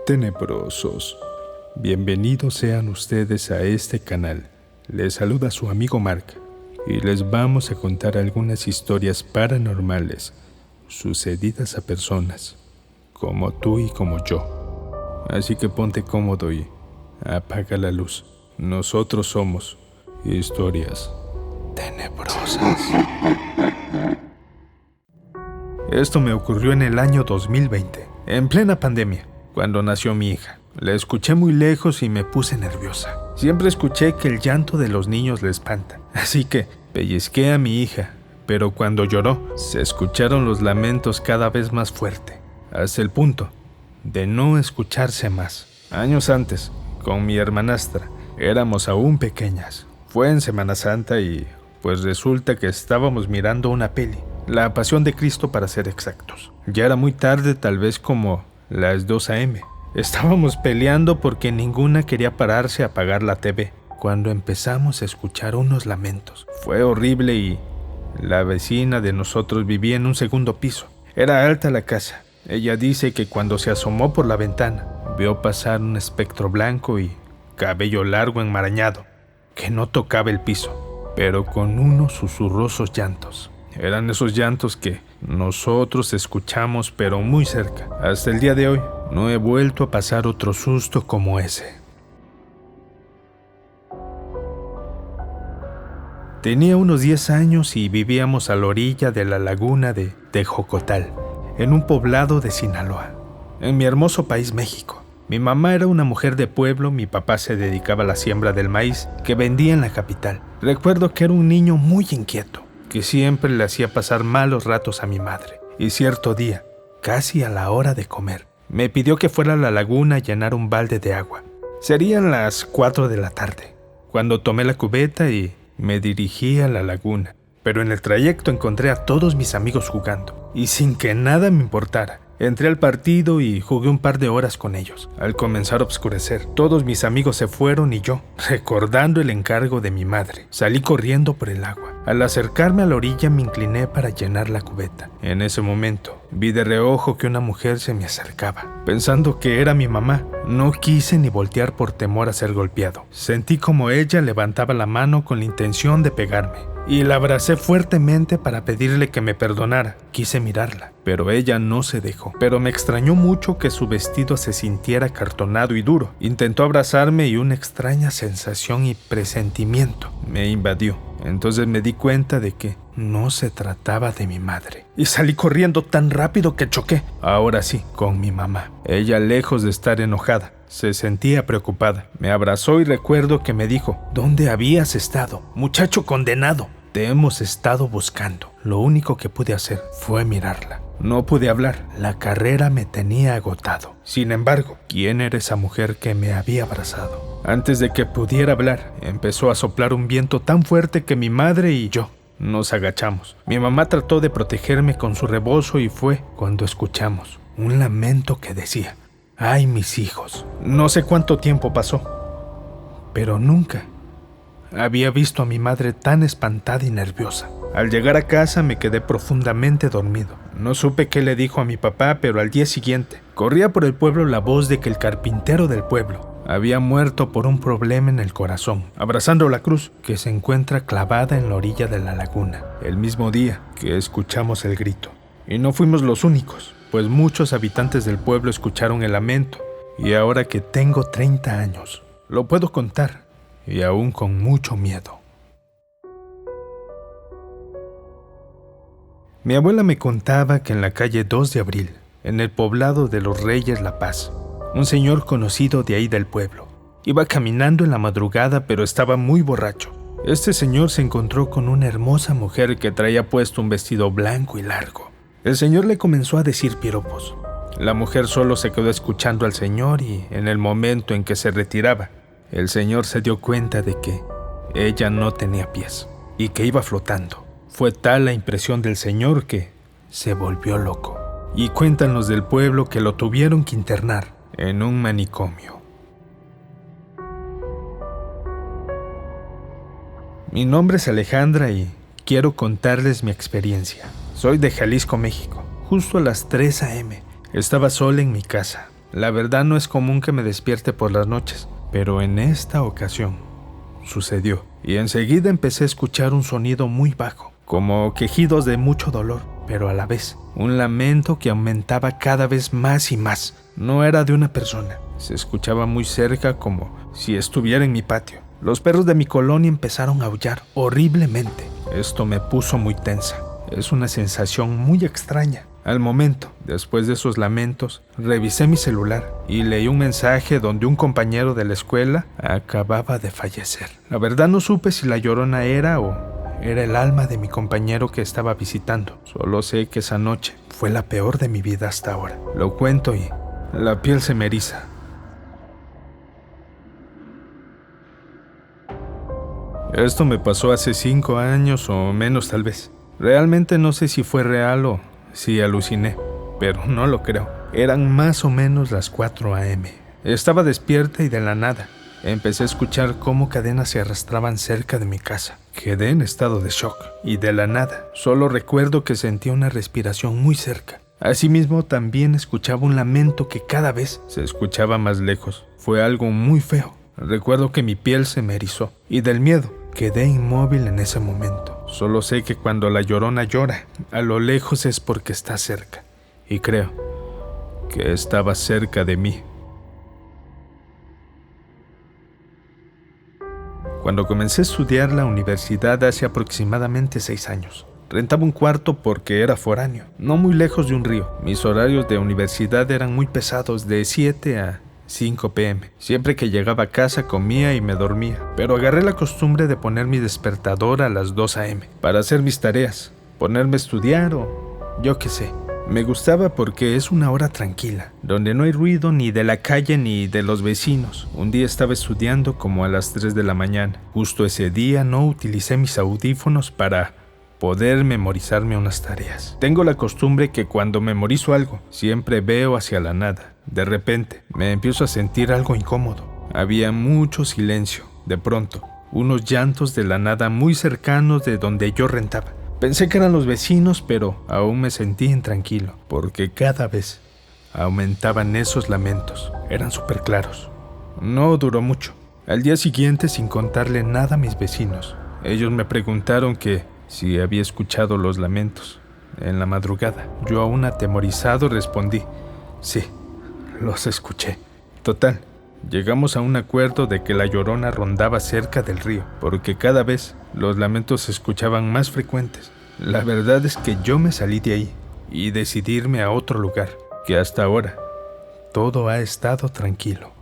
Tenebrosos, bienvenidos sean ustedes a este canal. Les saluda su amigo Mark y les vamos a contar algunas historias paranormales sucedidas a personas como tú y como yo. Así que ponte cómodo y apaga la luz. Nosotros somos Historias Tenebrosas. Esto me ocurrió en el año 2020, en plena pandemia, cuando nació mi hija. La escuché muy lejos y me puse nerviosa. Siempre escuché que el llanto de los niños le espanta, así que pellizqué a mi hija, pero cuando lloró, se escucharon los lamentos cada vez más fuerte, hasta el punto de no escucharse más. Años antes, con mi hermanastra, éramos aún pequeñas. Fue en Semana Santa y pues resulta que estábamos mirando una peli, La Pasión de Cristo para ser exactos. Ya era muy tarde, tal vez como las 2 a.m. Estábamos peleando porque ninguna quería pararse a apagar la TV, cuando empezamos a escuchar unos lamentos. Fue horrible y la vecina de nosotros vivía en un segundo piso. Era alta la casa. Ella dice que cuando se asomó por la ventana, vio pasar un espectro blanco y cabello largo enmarañado, que no tocaba el piso, pero con unos susurrosos llantos. Eran esos llantos que nosotros escuchamos pero muy cerca. Hasta el día de hoy no he vuelto a pasar otro susto como ese. Tenía unos 10 años y vivíamos a la orilla de la laguna de Tejocotal, en un poblado de Sinaloa, en mi hermoso país México. Mi mamá era una mujer de pueblo, mi papá se dedicaba a la siembra del maíz que vendía en la capital. Recuerdo que era un niño muy inquieto, que siempre le hacía pasar malos ratos a mi madre. Y cierto día, casi a la hora de comer, me pidió que fuera a la laguna a llenar un balde de agua. Serían las 4 de la tarde, cuando tomé la cubeta y me dirigí a la laguna. Pero en el trayecto encontré a todos mis amigos jugando, y sin que nada me importara, entré al partido y jugué un par de horas con ellos. Al comenzar a oscurecer, todos mis amigos se fueron y yo, recordando el encargo de mi madre, salí corriendo por el agua. Al acercarme a la orilla me incliné para llenar la cubeta. En ese momento, vi de reojo que una mujer se me acercaba. Pensando que era mi mamá, no quise ni voltear por temor a ser golpeado. Sentí como ella levantaba la mano con la intención de pegarme, y la abracé fuertemente para pedirle que me perdonara. Quise mirarla, pero ella no se dejó. Pero me extrañó mucho que su vestido se sintiera acartonado y duro. Intentó abrazarme y una extraña sensación y presentimiento me invadió. Entonces me di cuenta de que no se trataba de mi madre. Y salí corriendo tan rápido que choqué, ahora sí, con mi mamá. Ella, lejos de estar enojada, se sentía preocupada. Me abrazó y recuerdo que me dijo: ¿Dónde habías estado, muchacho condenado? Te hemos estado buscando. Lo único que pude hacer fue mirarla. No pude hablar. La carrera me tenía agotado. Sin embargo, ¿quién era esa mujer que me había abrazado? Antes de que pudiera hablar, empezó a soplar un viento tan fuerte que mi madre y yo nos agachamos. Mi mamá trató de protegerme con su rebozo y fue cuando escuchamos un lamento que decía: ¡ay, mis hijos! No sé cuánto tiempo pasó, pero nunca había visto a mi madre tan espantada y nerviosa. Al llegar a casa me quedé profundamente dormido. No supe qué le dijo a mi papá, pero al día siguiente corría por el pueblo la voz de que el carpintero del pueblo había muerto por un problema en el corazón, abrazando la cruz que se encuentra clavada en la orilla de la laguna, el mismo día que escuchamos el grito. Y no fuimos los únicos, pues muchos habitantes del pueblo escucharon el lamento, y ahora que tengo 30 años, lo puedo contar, y aún con mucho miedo. Mi abuela me contaba que en la calle 2 de abril, en el poblado de los Reyes La Paz, un señor conocido de ahí del pueblo iba caminando en la madrugada, pero estaba muy borracho. Este señor se encontró con una hermosa mujer que traía puesto un vestido blanco y largo. El señor le comenzó a decir piropos. La mujer solo se quedó escuchando al señor y, en el momento en que se retiraba, el señor se dio cuenta de que ella no tenía pies y que iba flotando. Fue tal la impresión del señor que se volvió loco. Y cuentan los del pueblo que lo tuvieron que internar en un manicomio. Mi nombre es Alejandra y quiero contarles mi experiencia. Soy de Jalisco, México. Justo a las 3 a.m. estaba sola en mi casa. La verdad no es común que me despierte por las noches, pero en esta ocasión sucedió. Y enseguida empecé a escuchar un sonido muy bajo, como quejidos de mucho dolor, pero a la vez un lamento que aumentaba cada vez más y más. No era de una persona, se escuchaba muy cerca, como si estuviera en mi patio. Los perros de mi colonia empezaron a aullar horriblemente. Esto me puso muy tensa. Es una sensación muy extraña. Al momento, después de esos lamentos, revisé mi celular y leí un mensaje donde un compañero de la escuela acababa de fallecer. La verdad no supe si la Llorona era o era el alma de mi compañero que estaba visitando. Solo sé que esa noche fue la peor de mi vida hasta ahora. Lo cuento y la piel se me eriza. Esto me pasó hace 5 años o menos tal vez. Realmente no sé si fue real o si aluciné, pero no lo creo. Eran más o menos las 4 a.m. Estaba despierta y de la nada empecé a escuchar cómo cadenas se arrastraban cerca de mi casa. Quedé en estado de shock y de la nada solo recuerdo que sentía una respiración muy cerca. Asimismo también escuchaba un lamento que cada vez se escuchaba más lejos. Fue algo muy feo. Recuerdo que mi piel se me erizó y del miedo quedé inmóvil en ese momento. Solo sé que cuando la Llorona llora, a lo lejos es porque está cerca. Y creo que estaba cerca de mí. Cuando comencé a estudiar la universidad hace aproximadamente 6 años, rentaba un cuarto porque era foráneo, no muy lejos de un río. Mis horarios de universidad eran muy pesados, de 7 a 5 p.m. Siempre que llegaba a casa comía y me dormía, pero agarré la costumbre de poner mi despertador a las 2 a.m. para hacer mis tareas, ponerme a estudiar o yo qué sé. Me gustaba porque es una hora tranquila, donde no hay ruido ni de la calle ni de los vecinos. Un día estaba estudiando como a las 3 de la mañana. Justo ese día no utilicé mis audífonos para poder memorizarme unas tareas. Tengo la costumbre que cuando memorizo algo, siempre veo hacia la nada. De repente, me empiezo a sentir algo incómodo. Había mucho silencio. De pronto, unos llantos de la nada muy cercanos de donde yo rentaba. Pensé que eran los vecinos, pero aún me sentí intranquilo, porque cada vez aumentaban esos lamentos. Eran súper claros. No duró mucho. Al día siguiente, sin contarle nada a mis vecinos, ellos me preguntaron que si había escuchado los lamentos en la madrugada. Yo, aún atemorizado, respondí: sí, los escuché. Total, llegamos a un acuerdo de que la Llorona rondaba cerca del río, porque cada vez los lamentos se escuchaban más frecuentes. La verdad es que yo me salí de ahí y decidí irme a otro lugar, que hasta ahora todo ha estado tranquilo.